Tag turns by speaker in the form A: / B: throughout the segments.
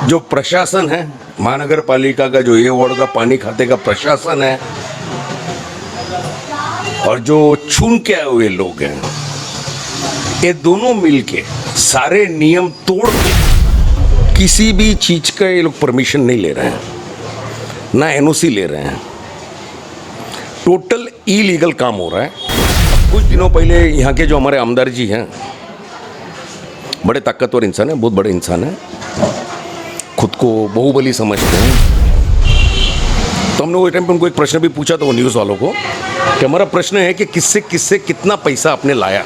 A: जो प्रशासन है, महानगर पालिका का जो ये वार्ड का पानी खाते का प्रशासन है और जो छून के आए हुए लोग हैं, ये दोनों मिलके सारे नियम तोड़ के किसी भी चीज का ये लोग परमिशन नहीं ले रहे हैं, ना एनओसी ले रहे हैं। टोटल इलीगल काम हो रहा है। कुछ दिनों पहले यहाँ के जो हमारे आमदार जी हैं, बड़े ताकतवर इंसान है, बहुत बड़े इंसान है, खुद को बाहुबली समझते हैं। तो हमने वो टाइम पे उनको एक प्रश्न भी पूछा था, वो न्यूज़ वालों को, कि हमारा प्रश्न है कि किससे किससे कितना पैसा आपने लाया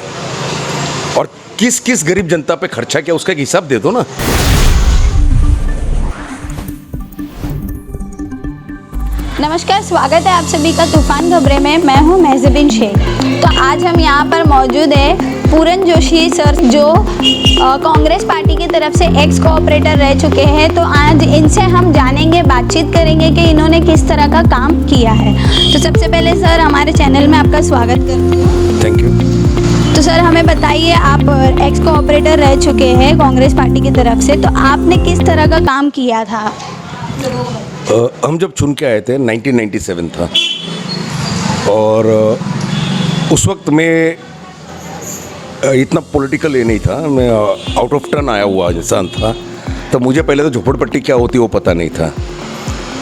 A: और किस किस गरीब जनता पे खर्चा किया, उसका एक हिसाब दे दो ना।
B: नमस्कार, स्वागत है आप सभी का तूफान खबरें में। मैं हूं महजबीन शेख। तो आज हम यहां पर मौजूद है पूरन जोशी सर, जो कांग्रेस पार्टी की तरफ से एक्स कोऑपरेटर रह चुके हैं। तो आज इनसे हम जानेंगे, बातचीत करेंगे कि इन्होंने किस तरह का काम किया है। तो सबसे पहले सर, हमारे चैनल में आपका स्वागत करती हूँ।
A: Thank you.
B: तो सर हमें बताइए, आप एक्स कोऑपरेटर रह चुके हैं कांग्रेस पार्टी की तरफ से, तो आपने किस तरह का काम किया था?
A: हम जब चुन के आए थे 1997 था, और उस वक्त मैं इतना पॉलिटिकल ये नहीं था, मैं आउट ऑफ टर्न आया हुआ इंसान था। तो मुझे पहले तो झोपड़पट्टी क्या होती है वो पता नहीं था।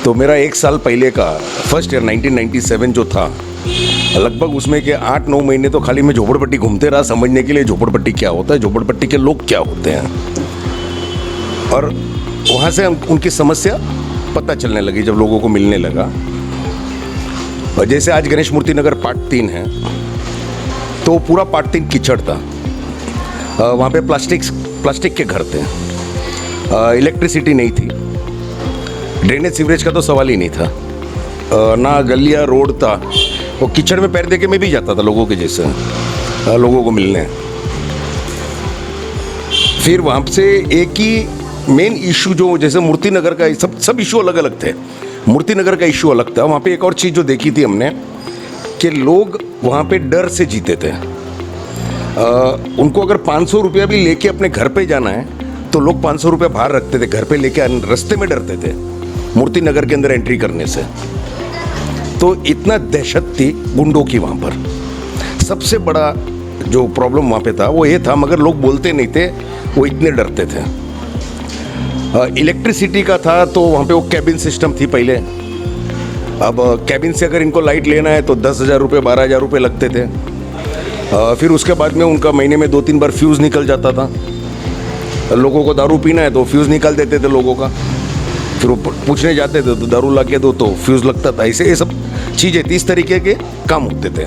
A: तो मेरा एक साल पहले का फर्स्ट ईयर 1997 जो था, लगभग उसमें के 8-9 महीने तो खाली मैं झोपड़पट्टी घूमते रहा, समझने के लिए झोपड़पट्टी क्या होता है, झोपड़पट्टी के लोग क्या होते हैं। और वहाँ से उनकी समस्या पता चलने लगी जब लोगों को मिलने लगा। और जैसे आज गणेश मूर्ति नगर पार्ट 3 है, तो पूरा पार्ट 3 कीचड़ था। वहाँ पे प्लास्टिक के घर थे, इलेक्ट्रिसिटी नहीं थी, ड्रेनेज सीवरेज का तो सवाल ही नहीं था, ना गलिया रोड था। वो कीचड़ में पैर दे के मैं भी जाता था लोगों के जैसे, लोगों को मिलने। फिर वहाँ से एक ही मेन इशू जो, जैसे मूर्ति नगर का सब इशू अलग अलग थे, मूर्ति नगर का इशू अलग था। वहाँ पे एक और चीज़ जो देखी थी हमने, कि लोग वहाँ पे डर से जीते थे। उनको अगर 500 रुपया भी लेके अपने घर पे जाना है तो लोग 500 रुपया बाहर रखते थे, घर पे लेके रास्ते में डरते थे मूर्ति नगर के अंदर एंट्री करने से। तो इतना दहशत थी गुंडों की वहाँ पर। सबसे बड़ा जो प्रॉब्लम वहाँ पे था वो ये था, मगर लोग बोलते नहीं थे, वो इतने डरते थे। इलेक्ट्रिसिटी का था तो वहाँ पे वो कैबिन सिस्टम थी पहले। अब कैबिन से अगर इनको लाइट लेना है तो 10,000 रुपये 12,000 रुपये लगते थे। फिर उसके बाद में उनका महीने में 2-3 बार फ्यूज़ निकल जाता था। लोगों को दारू पीना है तो फ्यूज़ निकाल देते थे लोगों का, फिर वो पूछने जाते थे तो दारू ला के दो तो फ्यूज़ लगता था। ऐसे ये सब चीज़ें 30 तरीके के काम होते थे।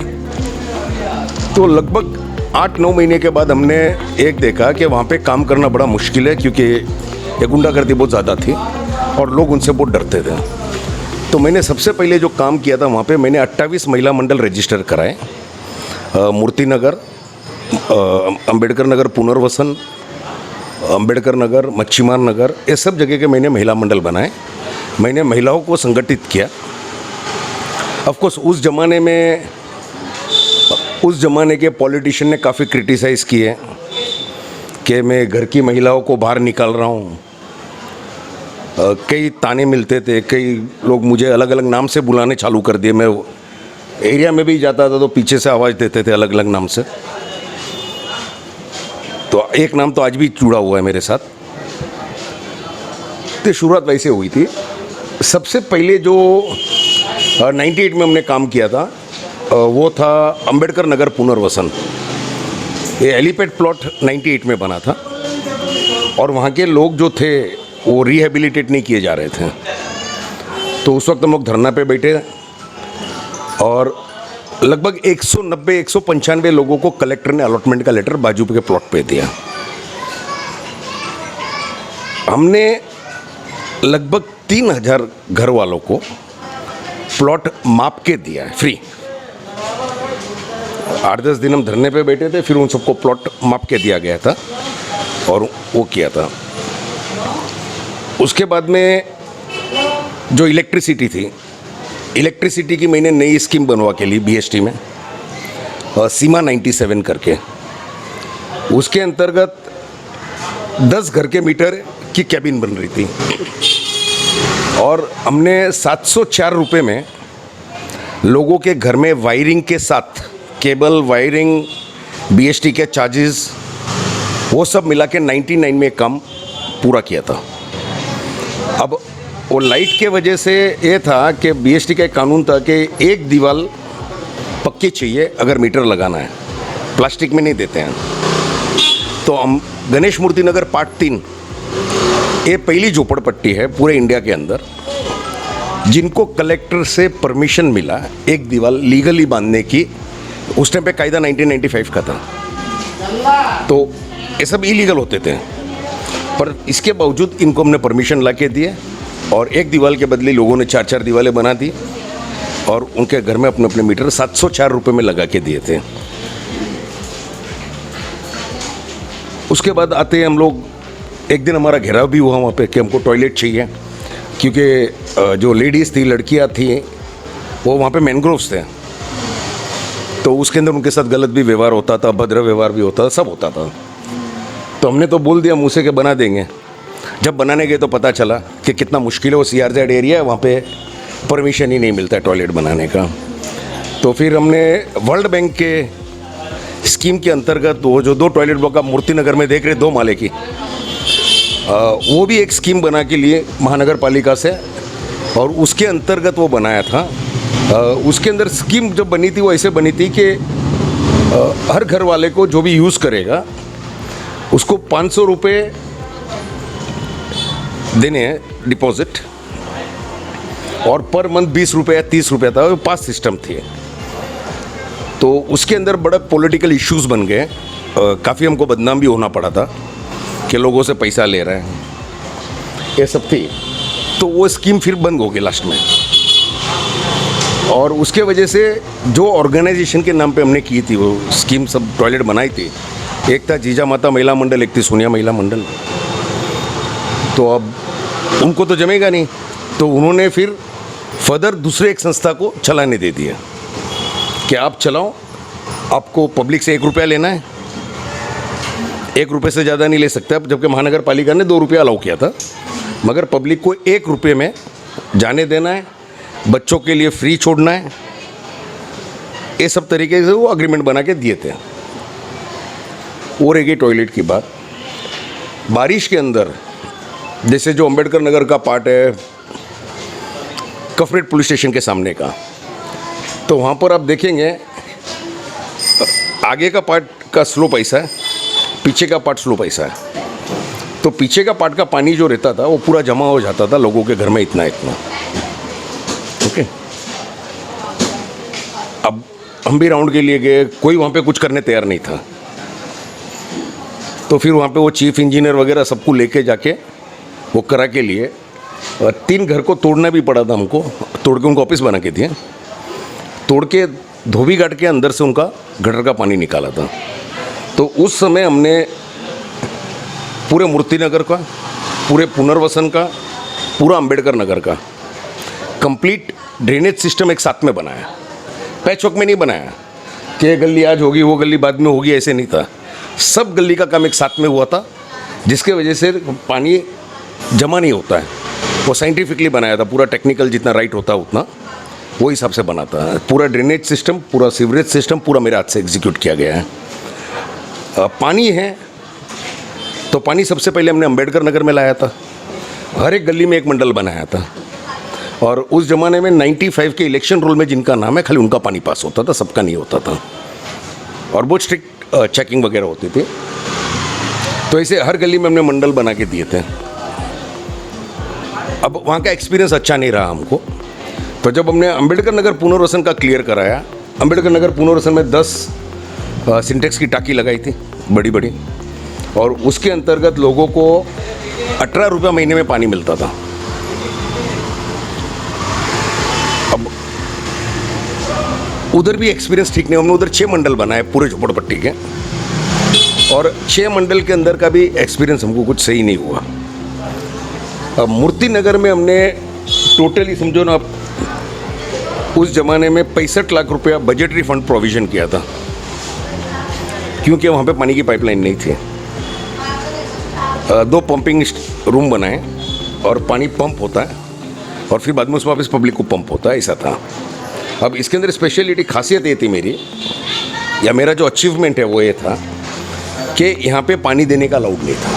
A: तो लगभग 8-9 महीने के बाद हमने एक देखा कि वहाँ पे काम करना बड़ा मुश्किल है, क्योंकि ये गुंडागर्दी बहुत ज़्यादा थी और लोग उनसे बहुत डरते थे। तो मैंने सबसे पहले जो काम किया था, वहाँ पे मैंने 28 महिला मंडल रजिस्टर कराए। मूर्ति नगर, अंबेडकर नगर पुनर्वसन, अंबेडकर नगर, मच्छीमार नगर, ये सब जगह के मैंने महिला मंडल बनाए। मैंने महिलाओं को संगठित किया। ऑफकोर्स उस ज़माने के पॉलिटिशियन ने काफ़ी क्रिटिसाइज़ किए कि मैं घर की महिलाओं को बाहर निकाल रहा हूँ। कई ताने मिलते थे, कई लोग मुझे अलग अलग नाम से बुलाने चालू कर दिए। मैं एरिया में भी जाता था तो पीछे से आवाज़ देते थे अलग अलग नाम से। तो एक नाम तो आज भी जुड़ा हुआ है मेरे साथ। तो शुरुआत वैसे हुई थी। सबसे पहले जो 98 में हमने काम किया था, वो था अंबेडकर नगर पुनर्वसन। ये एलिपेड प्लॉट 98 में बना था, और वहाँ के लोग जो थे वो रिहेबिलिटेट नहीं किए जा रहे थे। तो उस वक्त हम लोग धरना पे बैठे और लगभग 190-195 लोगों को कलेक्टर ने अलॉटमेंट का लेटर बाजू के प्लॉट पे दिया। हमने लगभग 3,000 घर वालों को प्लॉट माप के दिया है, फ्री। 8-10 दिन हम धरने पे बैठे थे, फिर उन सबको प्लॉट माप के दिया गया था और वो किया था। उसके बाद में जो इलेक्ट्रिसिटी थी, इलेक्ट्रिसिटी की मैंने नई स्कीम बनवा के ली BST में, सीमा 97 करके। उसके अंतर्गत 10 घर के मीटर की कैबिन बन रही थी और हमने 704 रुपये में लोगों के घर में वायरिंग के साथ केबल वायरिंग बीएसटी के चार्जेस वो सब मिला के 99 में काम पूरा किया था। अब वो लाइट के वजह से ये था कि बीएसटी का एक कानून था कि एक दीवार पक्की चाहिए अगर मीटर लगाना है, प्लास्टिक में नहीं देते हैं। तो हम गणेश मूर्ति नगर पार्ट 3 ये पहली झोपड़पट्टी है पूरे इंडिया के अंदर जिनको कलेक्टर से परमिशन मिला एक दीवार लीगली बांधने की। उस टाइम पे कायदा 1995 का था, तो ये सब इलीगल होते थे, पर इसके बावजूद इनको हमने परमिशन ला के दिए और एक दीवार के बदले लोगों ने 4-4 दीवारें बना दी और उनके घर में अपने अपने मीटर 704 रुपये में लगा के दिए थे। उसके बाद आते हैं हम लोग, एक दिन हमारा घेराव भी हुआ वहाँ पे कि हमको टॉयलेट चाहिए, क्योंकि जो लेडीज़ थी, लड़कियाँ थी, वो वहाँ पे मैनग्रोव्स थे, तो उसके अंदर उनके साथ गलत भी व्यवहार होता था, भद्र व्यवहार भी होता था, सब होता था। तो हमने तो बोल दिया मुँह से कि बना देंगे। जब बनाने गए तो पता चला कि कितना मुश्किल है, वो CRZ एरिया है, वहाँ पे परमिशन ही नहीं मिलता है टॉयलेट बनाने का। तो फिर हमने वर्ल्ड बैंक के स्कीम के अंतर्गत वो जो 2 टॉयलेट ब्लॉक आप मूर्ति नगर में देख रहे 2 माले की, वो भी एक स्कीम बना के लिए महानगर पालिका से, और उसके अंतर्गत वो बनाया था। उसके अंदर स्कीम जब बनी थी वो ऐसे बनी थी कि हर घर वाले को जो भी यूज़ करेगा उसको 500 रुपये देने हैं डिपॉजिट, और पर मंथ 20 रुपये या 30 रुपये था, वो पास सिस्टम थी। तो उसके अंदर बड़ा पॉलिटिकल इश्यूज बन गए, काफ़ी हमको बदनाम भी होना पड़ा था कि लोगों से पैसा ले रहे हैं, ये सब थी। तो वो स्कीम फिर बंद हो गई लास्ट में, और उसके वजह से जो ऑर्गेनाइजेशन के नाम पे हमने की थी वो स्कीम, सब टॉयलेट बनाई थी, एक था जीजा माता महिला मंडल, एक थी सोनिया महिला मंडल, तो अब उनको तो जमेगा नहीं, तो उन्होंने फिर फर्दर दूसरे एक संस्था को चलाने दे दिया कि आप चलाओ, आपको पब्लिक से 1 रुपया लेना है, 1 रुपये से ज़्यादा नहीं ले सकते आप, जबकि महानगर पालिका ने 2 रुपया अलाउ किया था, मगर पब्लिक को 1 रुपये में जाने देना है, बच्चों के लिए फ्री छोड़ना है, ये सब तरीके से वो अग्रीमेंट बना के दिए थे। और रह गई टॉयलेट की बात। बारिश के अंदर जैसे जो अंबेडकर नगर का पार्ट है कफरेट पुलिस स्टेशन के सामने का, तो वहाँ पर आप देखेंगे आगे का पार्ट का स्लोप ऐसा है, पीछे का पार्ट स्लोप ऐसा है। तो पीछे का पार्ट का पानी जो रहता था वो पूरा जमा हो जाता था लोगों के घर में इतना इतना। ओके, अब हम भी राउंड के लिए गए, कोई वहाँ पे कुछ करने तैयार नहीं था, तो फिर वहाँ पे वो चीफ इंजीनियर वगैरह सबको लेके जाके वो करा के लिए 3 घर को तोड़ना भी पड़ा था हमको, तोड़ के उनको ऑफिस बना के दिए, तोड़ के धोबी घाट के अंदर से उनका गटर का पानी निकाला था। तो उस समय हमने पूरे मूर्ति नगर का, पूरे पुनर्वसन का, पूरा अंबेडकर नगर का कंप्लीट ड्रेनेज सिस्टम एक साथ में बनाया, पैचवर्क में नहीं बनाया कि ये गली आज होगी वो गली बाद में होगी, ऐसे नहीं था। सब गली का काम एक साथ में हुआ था, जिसके वजह से पानी जमा नहीं होता है। वो साइंटिफिकली बनाया था, पूरा टेक्निकल जितना राइट होता है उतना वो हिसाब से बना था। पूरा ड्रेनेज सिस्टम, पूरा सीवरेज सिस्टम पूरा मेरे हाथ से एग्जीक्यूट किया गया है। पानी है तो पानी सबसे पहले हमने अंबेडकर नगर में लाया था, हर एक गली में एक मंडल बनाया था, और उस ज़माने में 95 के इलेक्शन रोल में जिनका नाम है खाली उनका पानी पास होता था, सबका नहीं होता था, और बहुत स्ट्रिक्ट चेकिंग वगैरह होती थी। तो ऐसे हर गली में हमने मंडल बना के दिए थे। अब वहाँ का एक्सपीरियंस अच्छा नहीं रहा हमको, तो जब हमने अंबेडकर नगर पुनर्वसन का क्लियर कराया, अंबेडकर नगर पुनर्वसन में 10 सिंटेक्स की टाकी लगाई थी बड़ी बड़ी, और उसके अंतर्गत लोगों को 18 रुपये महीने में पानी मिलता था। अब उधर भी एक्सपीरियंस ठीक नहीं, हमने उधर 6 मंडल बनाए पूरे झोपड़पट्टी के, और 6 मंडल के अंदर का भी एक्सपीरियंस हमको कुछ सही नहीं हुआ। अब मूर्ति नगर में हमने टोटली समझो ना, उस ज़माने में 65 लाख रुपया बजटरी फंड प्रोविज़न किया था, क्योंकि वहाँ पे पानी की पाइपलाइन नहीं थी। 2 पंपिंग रूम बनाए और पानी पंप होता है और फिर बाद में उसमें वापस पब्लिक को पंप होता है, ऐसा था। अब इसके अंदर स्पेशलिटी खासियत ये थी मेरी, या मेरा जो अचीवमेंट है वो ये था कि यहाँ पे पानी देने का अलाउड नहीं था।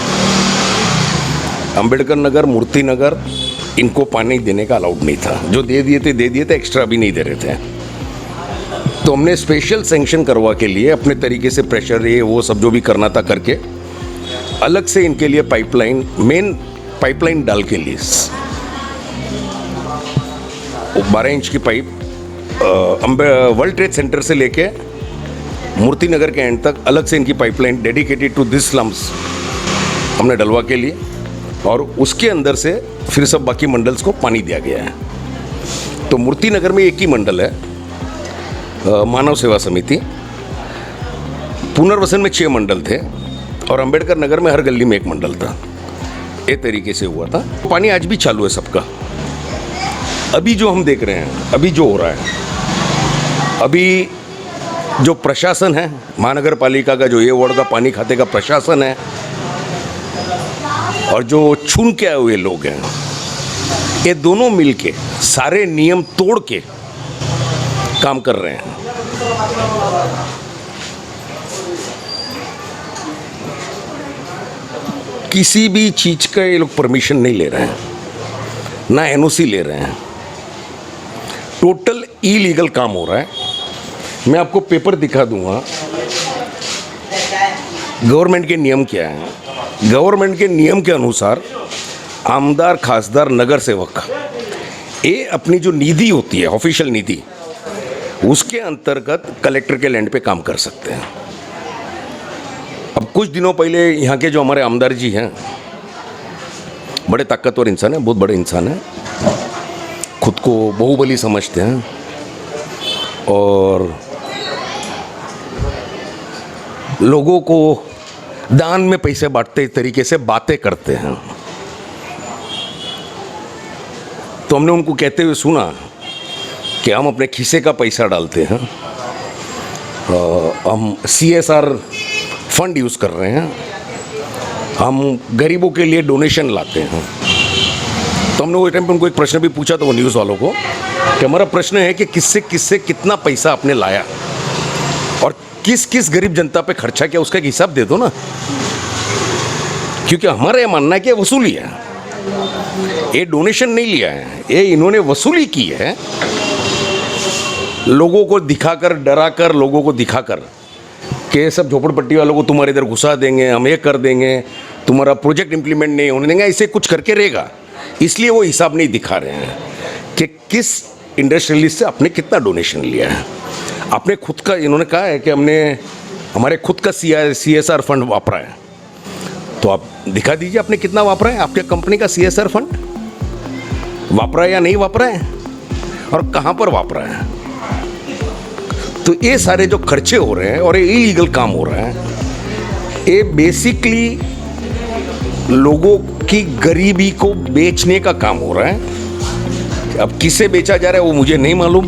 A: अंबेडकर नगर, मूर्ति नगर, इनको पानी देने का अलाउड नहीं था। जो दे दिए थे, एक्स्ट्रा भी नहीं दे रहे थे। तो हमने स्पेशल सैंक्शन करवा के लिए अपने तरीके से प्रेशर ये वो सब जो भी करना था करके अलग से इनके लिए पाइपलाइन, मेन पाइपलाइन डाल के लिए 12 इंच की पाइप वर्ल्ड ट्रेड सेंटर से लेके मूर्ति नगर के एंड तक अलग से इनकी pipeline dedicated to this slums हमने डलवा के लिए, और उसके अंदर से फिर सब बाकी मंडल्स को पानी दिया गया है। तो मूर्ति नगर में एक ही मंडल है, मानव सेवा समिति। पुनर्वसन में 6 मंडल थे और अंबेडकर नगर में हर गली में एक मंडल था। ये तरीके से हुआ था। पानी आज भी चालू है सबका। अभी जो हम देख रहे हैं, अभी जो हो रहा है, अभी जो प्रशासन है, महानगर पालिका का जो ये वार्ड का पानी खाते का प्रशासन है और जो चुन के आए हुए लोग हैं, ये दोनों मिलके सारे नियम तोड़ के काम कर रहे हैं। किसी भी चीज का ये लोग परमिशन नहीं ले रहे हैं, ना एनओसी ले रहे हैं। टोटल इलीगल काम हो रहा है। मैं आपको पेपर दिखा दूंगा। गवर्नमेंट के नियम क्या है? गवर्नमेंट के नियम के अनुसार आमदार, खासदार, नगर सेवक, ये अपनी जो निधि होती है, ऑफिशियल निधि, उसके अंतर्गत कलेक्टर के लैंड पे काम कर सकते हैं। अब कुछ दिनों पहले यहाँ के जो हमारे आमदार जी हैं, बड़े ताकतवर इंसान हैं, बहुत बड़े इंसान हैं, खुद को बाहुबली समझते हैं और लोगों को दान में पैसे बांटते तरीके से बातें करते हैं। तो हमने उनको कहते हुए सुना कि हम अपने खीसे का पैसा डालते हैं, हम CSR फंड यूज़ कर रहे हैं, हम गरीबों के लिए डोनेशन लाते हैं। तो हमने वो टाइम पे उनको एक प्रश्न भी पूछा था, वो न्यूज़ वालों को, कि हमारा प्रश्न है कि किससे किससे कितना पैसा आपने लाया और किस किस गरीब जनता पे खर्चा किया, उसका एक हिसाब दे दो ना। क्योंकि हमारा ये मानना है कि वसूली है, ये डोनेशन नहीं लिया है, ये इन्होंने वसूली की है। लोगों को दिखाकर, डराकर, लोगों को दिखाकर कि सब झोपड़पट्टी वालों को तुम्हारे इधर घुसा देंगे, हम ये कर देंगे, तुम्हारा प्रोजेक्ट इंप्लीमेंट नहीं होने देंगे, इसे कुछ करके रहेगा। इसलिए वो हिसाब नहीं दिखा रहे हैं कि किस इंडस्ट्रियलिस्ट से आपने कितना डोनेशन लिया है। आपने खुद का, इन्होंने कहा है कि हमने हमारे खुद का CSR फंड वापरा है, तो आप दिखा दीजिए आपने कितना वापरा है। आपके कंपनी का CSR फंड वापरा है या नहीं वापरा है, और कहाँ पर वापरा है। तो ये सारे जो खर्चे हो रहे हैं और ये इलीगल काम हो रहा है, ये बेसिकली लोगों की गरीबी को बेचने का काम हो रहा है। अब किसे बेचा जा रहा है वो मुझे नहीं मालूम।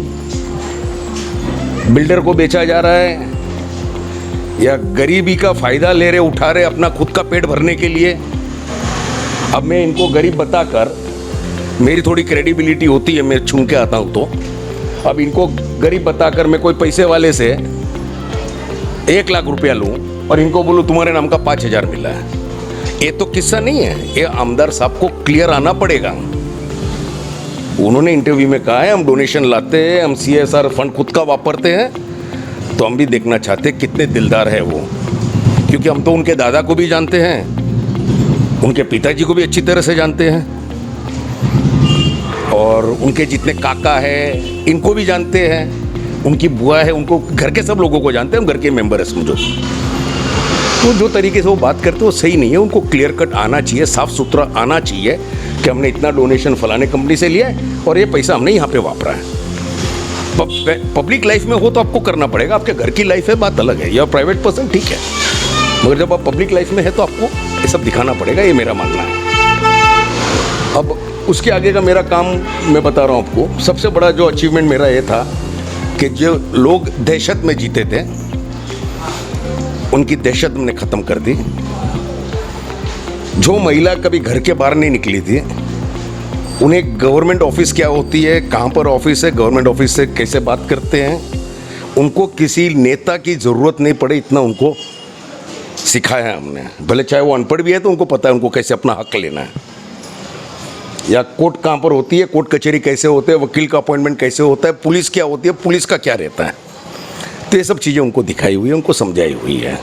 A: बिल्डर को बेचा जा रहा है या गरीबी का फायदा ले रहे, उठा रहे अपना खुद का पेट भरने के लिए। अब मैं इनको गरीब बताकर, मेरी थोड़ी क्रेडिबिलिटी होती है, मैं छून के आता हूँ, तो अब इनको गरीब बताकर मैं कोई पैसे वाले से 1 लाख रुपया लूँ और इनको बोलूँ तुम्हारे नाम का 5,000 मिला है, ये तो किस्सा नहीं है। ये आमदार साहब को क्लियर आना पड़ेगा। उन्होंने इंटरव्यू में कहा है हम डोनेशन लाते हैं, हम CSR फंड खुद का वापरते हैं, तो हम भी देखना चाहते हैं कितने दिलदार है वो। क्योंकि हम तो उनके दादा को भी जानते हैं, उनके पिताजी को भी अच्छी तरह से जानते हैं, और उनके जितने काका है इनको भी जानते हैं, उनकी बुआ है, उनको घर के सब लोगों को जानते हैं, हम घर के मेंबर है समझो। तो जो तरीके से वो बात करते हैं वो सही नहीं है। उनको क्लियर कट आना चाहिए, साफ सुथरा आना चाहिए कि हमने इतना डोनेशन फलाने कंपनी से लिया है और ये पैसा हमने यहाँ पे वापरा है। पब्लिक लाइफ में हो तो आपको करना पड़ेगा, आपके घर की लाइफ है बात अलग है, या प्राइवेट पर्सन ठीक है, मगर जब आप पब्लिक लाइफ में है तो आपको ये सब दिखाना पड़ेगा, ये मेरा मानना है। अब उसके आगे का मेरा काम मैं बता रहा हूँ आपको। सबसे बड़ा जो अचीवमेंट मेरा ये था कि जो लोग दहशत में जीते थे उनकी दहशत हमने ख़त्म कर दी। जो महिला कभी घर के बाहर नहीं निकली थी, उन्हें गवर्नमेंट ऑफिस क्या होती है, कहाँ पर ऑफिस है, गवर्नमेंट ऑफिस से कैसे बात करते हैं, उनको किसी नेता की ज़रूरत नहीं पड़े, इतना उनको सिखाया है हमने। भले चाहे वो अनपढ़ भी है तो उनको पता है उनको कैसे अपना हक लेना है, या कोर्ट कहाँ पर होती है, कोर्ट कचहरी कैसे होते हैं, वकील का अपॉइंटमेंट कैसे होता है, पुलिस क्या होती है, पुलिस का क्या रहता है। तो ये सब चीज़ें उनको दिखाई हुई है, उनको समझाई हुई है।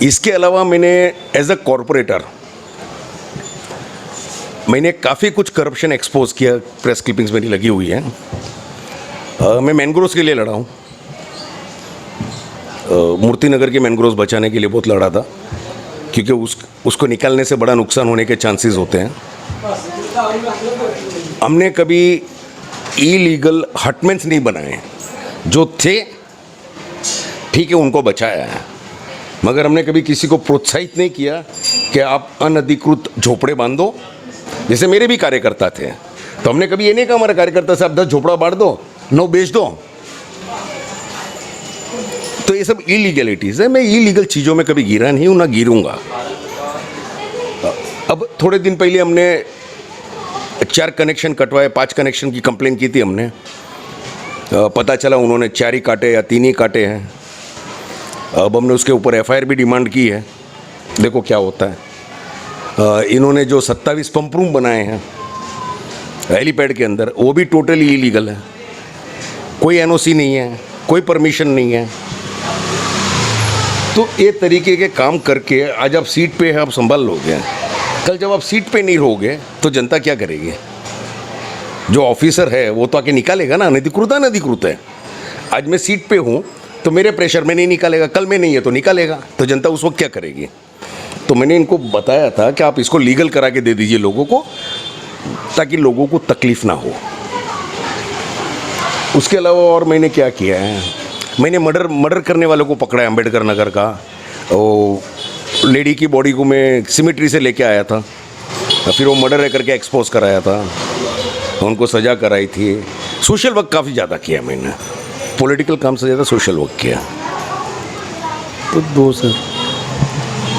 A: इसके अलावा मैंने एज अ कॉरपोरेटर मैंने काफ़ी कुछ करप्शन एक्सपोज किया, प्रेस क्लिपिंग्स मेरी लगी हुई है। मैं मैनग्रोव्स के लिए लड़ा हूँ, मूर्ति नगर के मैनग्रोव्स बचाने के लिए बहुत लड़ा था, क्योंकि उसको निकालने से बड़ा नुकसान होने के चांसेस होते हैं। हमने कभी इलीगल हटमेंट्स नहीं बनाए, जो थे ठीक है उनको बचाया है, मगर हमने कभी किसी को प्रोत्साहित नहीं किया कि आप अनधिकृत झोपड़े बांधो। जैसे मेरे भी कार्यकर्ता थे, तो हमने कभी ये नहीं कहा हमारे कार्यकर्ता से आप 10 झोपड़ा बांट दो, 9 बेच दो। तो ये सब इलीगलिटीज़ है। मैं इलीगल चीज़ों में कभी गिरा नहीं हूँ, ना गिरूंगा। अब थोड़े दिन पहले हमने 4 कनेक्शन कटवाए, 5 कनेक्शन की कंप्लेन की थी हमने। पता चला उन्होंने 4 ही काटे या 3 ही काटे हैं। अब हमने उसके ऊपर FIR भी डिमांड की है, देखो क्या होता है। इन्होंने जो 27 पंप रूम बनाए हैं हेलीपैड के अंदर, वो भी टोटली इलीगल है। कोई NOC नहीं है, कोई परमिशन नहीं है। तो ये तरीके के काम करके आज आप सीट पे हैं, आप संभाल लोगे। कल जब आप सीट पे नहीं रहोगे तो जनता क्या करेगी? जो ऑफिसर है वो तो आके निकालेगा ना, अनधिकृत है। आज मैं सीट पे हूँ तो मेरे प्रेशर में नहीं निकालेगा, कल में नहीं है तो निकालेगा, तो जनता उस वक्त क्या करेगी? तो मैंने इनको बताया था कि आप इसको लीगल करा के दे दीजिए लोगों को, ताकि लोगों को तकलीफ ना हो। उसके अलावा और मैंने क्या किया है, मैंने मर्डर करने वालों को पकड़ा है। अम्बेडकर नगर का वो लेडी की बॉडी को मैं सिमेट्री से लेके आया था, फिर वो मर्डर है करके एक्सपोज कराया था, उनको सज़ा कराई थी। सोशल वर्क काफ़ी ज़्यादा किया मैंने, पॉलिटिकल काम से ज़्यादा सोशल वर्क किया। तो दो सर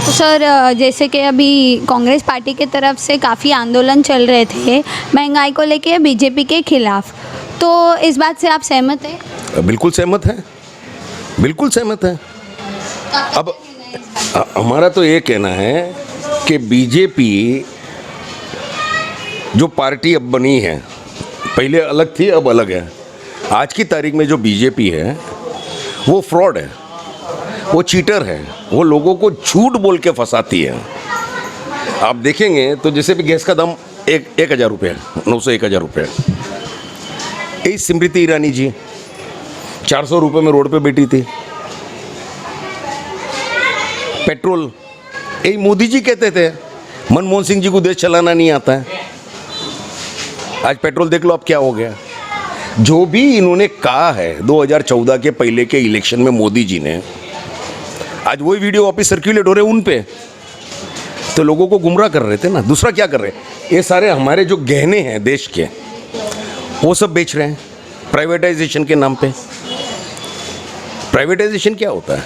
B: तो सर, जैसे कि अभी कांग्रेस पार्टी की तरफ से काफ़ी आंदोलन चल रहे थे महंगाई को लेके बीजेपी के खिलाफ, तो इस बात से आप सहमत हैं?
A: बिल्कुल सहमत है, बिल्कुल सहमत है। अब हमारा तो ये कहना है कि बीजेपी जो पार्टी अब बनी है, पहले अलग थी अब अलग है। आज की तारीख में जो बीजेपी है वो फ्रॉड है, वो चीटर है, वो लोगों को झूठ बोल के फंसाती है। आप देखेंगे तो जैसे भी गैस का दाम 1,000 रुपये, 900 1,000 रुपये। यही स्मृति ईरानी जी 400 रुपये में रोड पे बैठी थी। पेट्रोल यही मोदी जी कहते थे, मनमोहन सिंह जी को देश चलाना नहीं आता है। आज पेट्रोल देख लो अब क्या हो गया। जो भी इन्होंने कहा है 2014 के पहले के इलेक्शन में मोदी जी ने, आज वही वीडियो वापस सर्कुलेट हो रहे उन पे, तो लोगों को गुमराह कर रहे थे ना। दूसरा क्या कर रहे हैं, ये सारे हमारे जो गहने हैं देश के वो सब बेच रहे हैं प्राइवेटाइजेशन के नाम पे। प्राइवेटाइजेशन क्या होता है?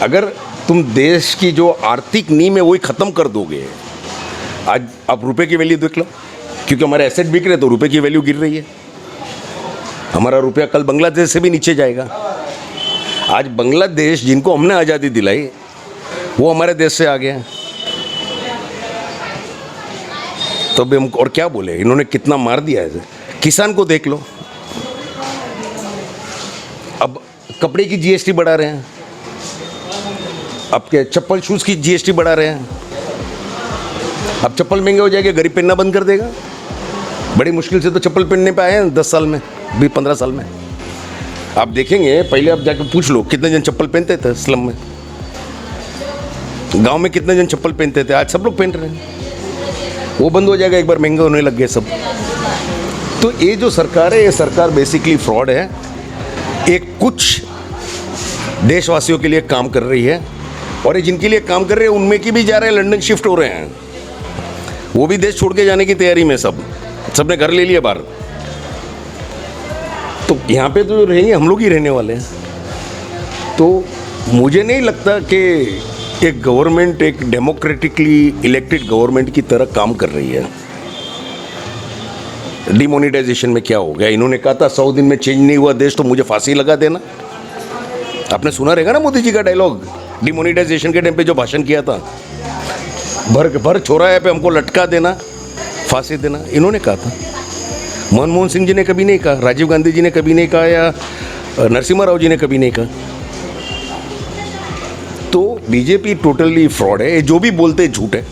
A: अगर तुम देश की जो आर्थिक नींव है वही ख़त्म कर दोगे। आज आप रुपए की वैल्यू देख लो, क्योंकि हमारे एसेट बिक रहे तो रुपए की वैल्यू गिर रही है। हमारा रुपया कल बांग्लादेश से भी नीचे जाएगा। आज बांग्लादेश जिनको हमने आज़ादी दिलाई वो हमारे देश से आ गया। तो भी हम और क्या बोले, इन्होंने कितना मार दिया है। किसान को देख लो, अब कपड़े की GST बढ़ा रहे हैं, आपके चप्पल शूज़ की GST बढ़ा रहे हैं। अब चप्पल महंगे हो जाएंगे, गरीब पहनना बंद कर देगा। बड़ी मुश्किल से तो चप्पल पहनने पे आए हैं 10 साल में, 15 साल में। आप देखेंगे, पहले आप जाकर पूछ लो कितने जन चप्पल पहनते थे स्लम में, गांव में कितने जन चप्पल पहनते थे, आज सब लोग पहन रहे हैं। वो बंद हो जाएगा, एक बार महंगे होने लग गए सब। तो ये जो सरकार है, ये सरकार बेसिकली फ्रॉड है। एक कुछ देशवासियों के लिए काम कर रही है, और ये जिनके लिए काम कर रहे हैं उनमें की भी जा रहे हैं, लंदन शिफ्ट हो रहे हैं। वो भी देश छोड़ के जाने की तैयारी में, सबने घर ले लिया बाहर। तो यहाँ पे तो रहेंगे हम लोग ही रहने वाले हैं। तो मुझे नहीं लगता कि एक गवर्नमेंट एक डेमोक्रेटिकली इलेक्टेड गवर्नमेंट की तरह काम कर रही है। डिमोनेटाइजेशन में क्या हो गया? इन्होंने कहा था 100 दिन में चेंज नहीं हुआ देश तो मुझे फांसी लगा देना। आपने सुना रहेगा ना मोदी जी का डायलॉग, डिमोनेटाइजेशन के टाइम पे जो भाषण किया था, भर चौराहे पे हमको लटका देना, फांसी देना, इन्होंने कहा था। मनमोहन सिंह जी ने कभी नहीं कहा, राजीव गांधी जी ने कभी नहीं कहा, या नरसिम्हा राव जी ने कभी नहीं कहा। तो बीजेपी टोटली फ्रॉड है। ये जो भी बोलते हैं झूठ है,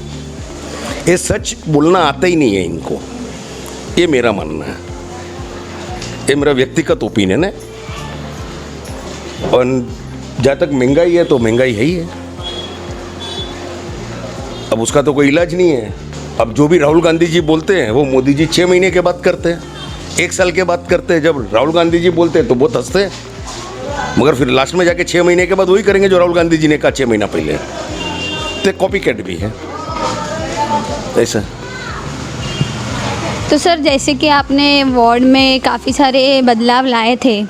A: ये सच बोलना आता ही नहीं है इनको, ये मेरा मानना है, ये मेरा व्यक्तिगत ओपिनियन है। और जहाँ तक महंगाई है तो महंगाई है ही है, अब उसका तो कोई इलाज नहीं है। अब जो भी राहुल गांधी जी बोलते हैं वो मोदी जी 6 महीने के बाद करते हैं, 1 साल के बाद करते हैं। जब राहुल गांधी जी बोलते हैं तो बहुत हंसते हैं, मगर फिर लास्ट में जाके 6 महीने के बाद वही करेंगे जो राहुल गांधी जी ने कहा 6 महीना पहले। तो कॉपी कैट भी है ऐसा।
B: तो सर जैसे कि आपने वार्ड में काफ़ी सारे बदलाव लाए थे,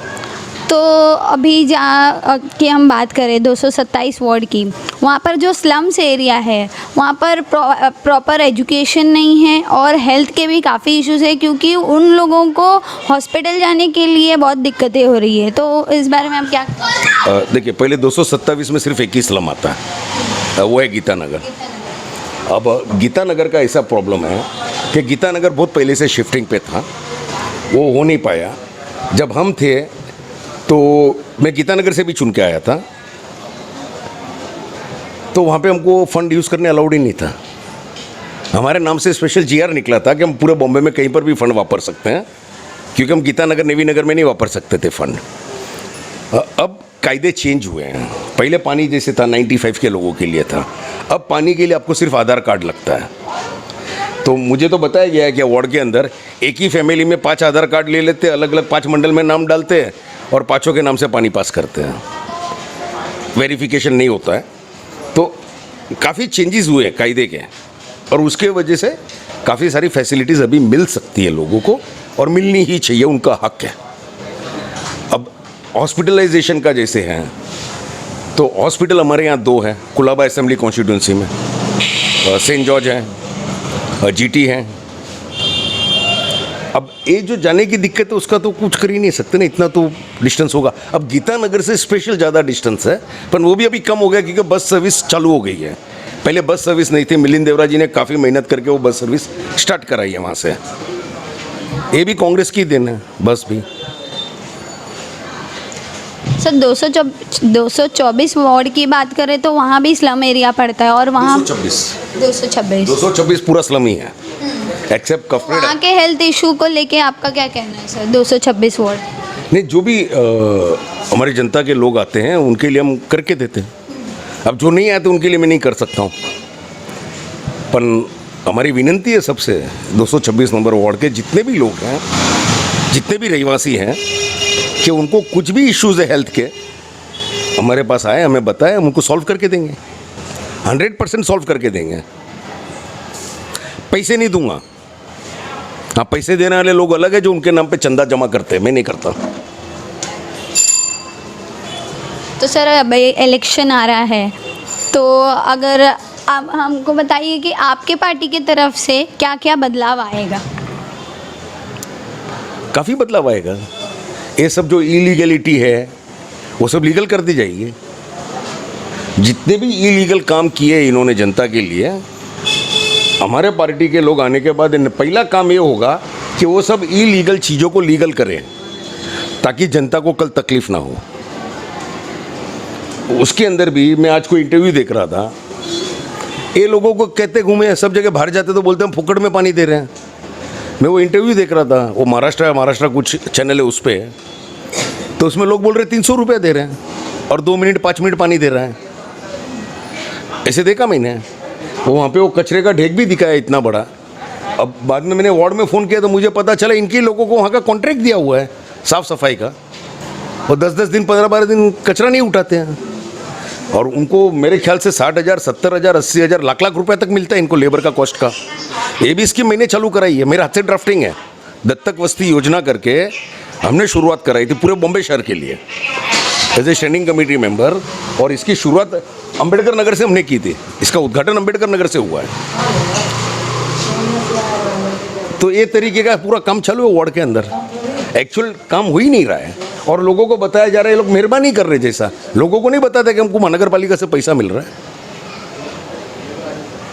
B: तो अभी जहाँ की हम बात करें 227 वार्ड की, वहाँ पर जो स्लम्स एरिया है वहाँ पर प्रॉपर एजुकेशन नहीं है और हेल्थ के भी काफ़ी इश्यूज है, क्योंकि उन लोगों को हॉस्पिटल जाने के लिए बहुत दिक्कतें हो रही है। तो इस बारे में आप क्या?
A: देखिए, पहले 227 में सिर्फ एक ही स्लम आता है, वो है गीता नगर। अब गीता नगर का ऐसा प्रॉब्लम है कि गीता नगर बहुत पहले से शिफ्टिंग पे था, वो हो नहीं पाया। जब हम थे तो मैं गीता नगर से भी चुन के आया था, तो वहाँ पे हमको फ़ंड यूज़ करने अलाउड ही नहीं था। हमारे नाम से स्पेशल जीआर निकला था कि हम पूरे बॉम्बे में कहीं पर भी फ़ंड वापर सकते हैं, क्योंकि हम गीता नगर नेवी नगर में नहीं वापर सकते थे फ़ंड। अब कायदे चेंज हुए हैं। पहले पानी जैसे था 95 के लोगों के लिए था, अब पानी के लिए आपको सिर्फ आधार कार्ड लगता है। तो मुझे तो बताया गया है कि वार्ड के अंदर एक ही फैमिली में 5 आधार कार्ड ले लेते, अलग अलग 5 मंडल में नाम डालते हैं और 5 के नाम से पानी पास करते हैं, वेरिफिकेशन नहीं होता है। तो काफ़ी चेंजेस हुए हैं कायदे के, और उसके वजह से काफ़ी सारी फैसिलिटीज़ अभी मिल सकती है लोगों को, और मिलनी ही चाहिए, उनका हक है। अब हॉस्पिटलाइजेशन का जैसे है, तो हॉस्पिटल हमारे यहाँ 2 है कुलाबा असेंबली कॉन्स्टिट्यूंसी में, सेंट जॉर्ज है, जीटी है। अब ये जो जाने की दिक्कत है उसका तो कुछ कर ही नहीं सकते ना, इतना तो डिस्टेंस होगा। अब गीता नगर से स्पेशल ज़्यादा डिस्टेंस है, पर वो भी अभी कम हो गया क्योंकि बस सर्विस चालू हो गई है। पहले बस सर्विस नहीं थी, मिलिंद देवरा जी ने काफ़ी मेहनत करके वो बस सर्विस स्टार्ट कराई है वहाँ से। ये भी कांग्रेस की देन है, बस भी।
B: सर 224 वार्ड की बात करें तो वहाँ भी स्लम एरिया पड़ता है, और वहाँ 226
A: पूरा स्लम ही है, एक्सेप्ट कफरेड।
B: वहाँ के हेल्थ इशू को लेके आपका क्या कहना है सर? 226 वार्ड
A: नहीं, जो भी हमारी जनता के लोग आते हैं उनके लिए हम करके देते हैं। अब जो नहीं आते उनके लिए मैं नहीं कर सकता हूँ, पर हमारी विनंती है सबसे, 226 नंबर वार्ड के जितने भी लोग हैं, जितने भी रहवासी हैं, कि उनको कुछ भी इश्यूज़ है हेल्थ के, हमारे पास आए, हमें बताएं, हम उनको सॉल्व करके देंगे, 100% सॉल्व करके देंगे। पैसे नहीं दूंगा। हाँ, पैसे देने वाले लोग अलग है जो उनके नाम पे चंदा जमा करते हैं, मैं नहीं करता।
B: तो सर अब इलेक्शन आ रहा है, तो अगर आप हमको बताइए कि आपके पार्टी की तरफ से क्या क्या बदलाव आएगा?
A: काफ़ी बदलाव आएगा। ये सब जो इलीगलिटी है वो सब लीगल कर दी जाएगी। जितने भी इलीगल काम किए इन्होंने जनता के लिए, हमारे पार्टी के लोग आने के बाद पहला काम ये होगा कि वो सब इलीगल चीज़ों को लीगल करें, ताकि जनता को कल तकलीफ ना हो। उसके अंदर भी मैं आज कोई इंटरव्यू देख रहा था, ये लोगों को कहते घूमे, सब जगह बाहर जाते तो बोलते हम फुकड़ में पानी दे रहे हैं। मैं वो इंटरव्यू देख रहा था, वो महाराष्ट्र कुछ चैनल है उस पर, तो उसमें लोग बोल रहे 300 रुपये दे रहे हैं और 2 मिनट 5 मिनट पानी दे रहा है। ऐसे देखा मैंने, वो वहाँ पे वो कचरे का ढेक भी दिखाया इतना बड़ा। अब बाद में मैंने वार्ड में फ़ोन किया तो मुझे पता चला इनके लोगों को वहाँ का कॉन्ट्रैक्ट दिया हुआ है साफ़ सफाई का, और 10-10 दिन 15-12 दिन कचरा नहीं उठाते हैं, और उनको मेरे ख्याल से 60,000 70,000 80,000 लाख रुपए तक मिलता है इनको लेबर का कॉस्ट का। ये भी स्कीम मैंने चालू कराई है, मेरे हाथ से ड्राफ्टिंग है। दत्तक वस्ती योजना करके हमने शुरुआत कराई थी पूरे बॉम्बे शहर के लिए as a standing committee member, और इसकी शुरुआत अंबेडकर नगर से हमने की थी, इसका उद्घाटन अंबेडकर नगर से हुआ है। तो ये तरीके का पूरा काम चालू है वार्ड के अंदर, एक्चुअल काम हो ही नहीं रहा है और लोगों को बताया जा रहा है, ये लोग मेहरबानी कर रहे जैसा। लोगों को नहीं बताता कि हमको महानगर पालिका से पैसा मिल रहा है।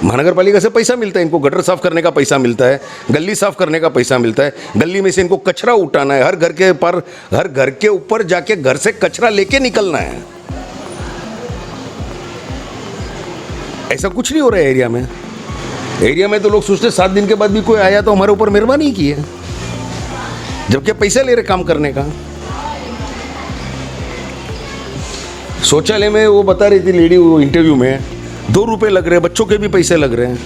A: महानगर पालिका से पैसा मिलता है, इनको गटर साफ करने का पैसा मिलता है, गली साफ करने का पैसा मिलता है, गली में से इनको कचरा उठाना है, हर घर के ऊपर जाके घर से कचरा लेके निकलना है। ऐसा कुछ नहीं हो रहा है एरिया में। एरिया में तो लोग सोचते 7 दिन के बाद भी कोई आया तो हमारे ऊपर मेहरबानी की है, जबकि पैसा ले रहे काम करने का। शौचालय में वो बता रही थी लेडी वो इंटरव्यू में 2 रुपए लग रहे हैं, बच्चों के भी पैसे लग रहे हैं।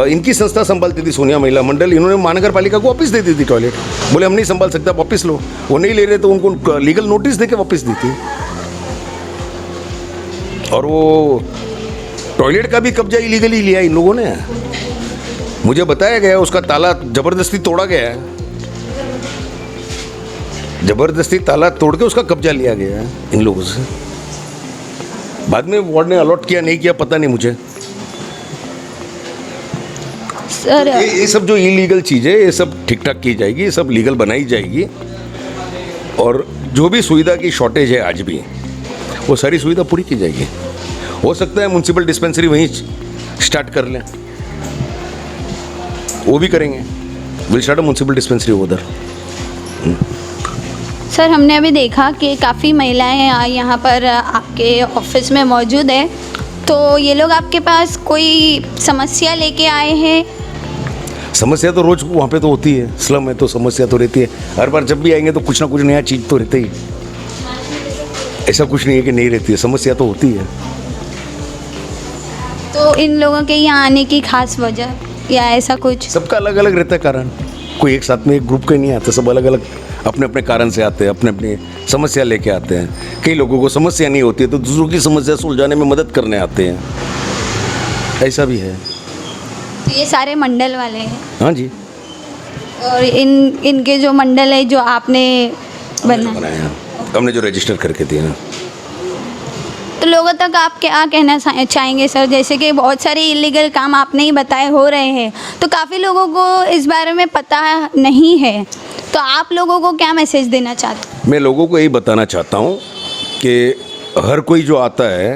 A: इनकी संस्था संभालती थी सोनिया महिला मंडल, इन्होंने महानगर पालिका को वापस दे दी थी टॉयलेट। बोले हम नहीं संभाल सकते, आप वापस लो। वो नहीं ले रहे तो उनको लीगल नोटिस देके वापस दी थी। और वो टॉयलेट का भी कब्जा इलीगली लिया इन लोगों ने। मुझे बताया गया उसका ताला जबरदस्ती तोड़ा गया है, जबरदस्ती ताला तोड़ के उसका कब्जा लिया गया है इन लोगों से। बाद में वार्ड ने अलॉट किया नहीं किया पता नहीं मुझे।
B: सर
A: ये सब जो इलीगल चीज़ है ये सब ठीक ठाक की जाएगी, ये सब लीगल बनाई जाएगी। और जो भी सुविधा की शॉर्टेज है आज भी, वो सारी सुविधा पूरी की जाएगी। हो सकता है म्युनिसिपल डिस्पेंसरी वहीं स्टार्ट कर लें, वो भी करेंगे। Will start a municipal dispensary उधर।
B: सर हमने अभी देखा कि काफ़ी महिलाएं यहाँ पर आपके ऑफिस में मौजूद है, तो ये लोग आपके पास कोई समस्या लेके आए हैं?
A: समस्या तो रोज वहाँ पे तो होती है, स्लम है तो समस्या तो रहती है। हर बार जब भी आएंगे तो कुछ ना कुछ नया चीज़ तो रहती ही, ऐसा कुछ नहीं है कि नहीं रहती है, समस्या तो होती है।
B: तो इन लोगों के यहाँ आने की खास वजह या ऐसा कुछ?
A: सबका अलग अलग रहता है कारण, कोई एक साथ में एक ग्रुप का नहीं आता, सब अलग अलग अपने अपने कारण से आते हैं, अपने अपने समस्या लेके आते हैं। कई लोगों को समस्या नहीं होती है तो दूसरों की समस्या सुलझाने में मदद करने आते हैं, ऐसा भी है।
B: तो ये सारे मंडल वाले हैं?
A: हाँ जी।
B: और इनके जो मंडल है जो आपने
A: बनाया, हमने जो रजिस्टर करके दिया।
B: तो लोगों तक आप क्या कहना चाहेंगे सर? जैसे कि बहुत सारे इलीगल काम आपने ही बताए हो रहे हैं, तो काफ़ी लोगों को इस बारे में पता नहीं है, तो आप लोगों को क्या मैसेज देना चाहते हैं?
A: मैं लोगों को यही बताना चाहता हूँ कि हर कोई जो आता है,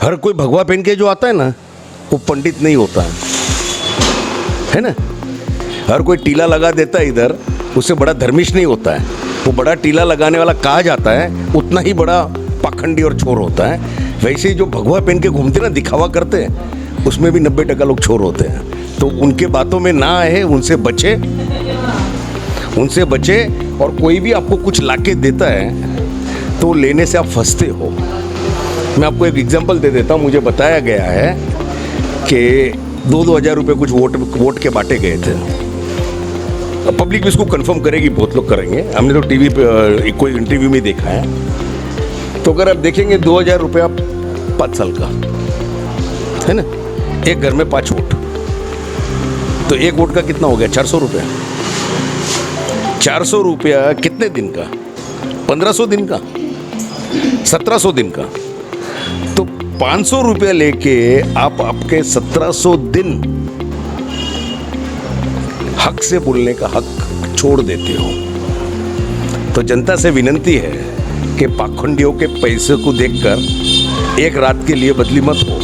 A: हर कोई भगवा पहन के जो आता है ना, वो पंडित नहीं होता है ना। हर कोई टीला लगा देता है इधर, उससे बड़ा धर्मिष्ठ नहीं होता है। वो बड़ा टीला लगाने वाला कहा जाता है उतना ही बड़ा पाखंडी और चोर होता है। वैसे ही जो भगवा पहन के घूमते ना, दिखावा करते हैं, उसमें भी 90% लोग चोर होते हैं। तो उनके बातों में ना आए, उनसे बचे, उनसे बचे। और कोई भी आपको कुछ लाके देता है तो लेने से आप फंसते हो। मैं आपको एक एग्जांपल दे देता हूँ। मुझे बताया गया है कि 2-2 हज़ार रुपये कुछ वोट के बांटे गए थे। अब पब्लिक भी इसको कंफर्म करेगी, बहुत लोग करेंगे, हमने तो टीवी पे कोई इंटरव्यू में देखा है। तो अगर आप देखेंगे 2,000 रुपया 5 साल का है ना, एक घर में 5 वोट, तो एक वोट का कितना हो गया? 400 रुपया। 400 रुपया कितने दिन का? 1500 दिन का, 1700 दिन का। तो 500 रुपया लेके आप आपके 1700 दिन हक से बोलने का हक छोड़ देते हो। तो जनता से विनती है कि पाखंडियों के पैसे को देखकर एक रात के लिए बदली मत हो।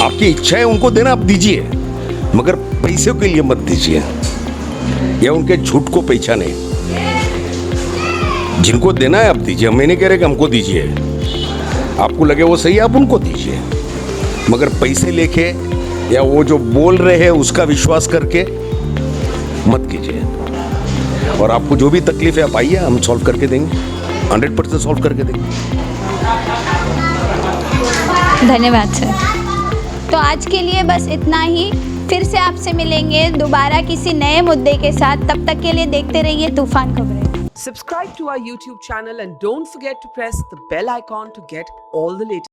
A: आपकी इच्छा है उनको देना, आप दीजिए, मगर पैसे के लिए मत दीजिए या उनके झूठ को पहचाने। जिनको देना है आप दीजिए, मैं नहीं कह रहे कि हमको दीजिए, आपको लगे वो सही आप उनको दीजिए, मगर पैसे लेके या वो जो बोल रहे हैं उसका विश्वास करके मत कीजिए। और आपको जो भी तकलीफ है आप आइए, हम सॉल्व करके देंगे, 100% सॉल्व करके देंगे।
B: धन्यवाद सर। तो आज के लिए बस इतना ही, फिर से आपसे मिलेंगे दोबारा किसी नए मुद्दे के साथ। तब तक के लिए देखते रहिए तूफान खबरें।
C: Subscribe to our YouTube channel and don't forget to press the bell icon to get all the latest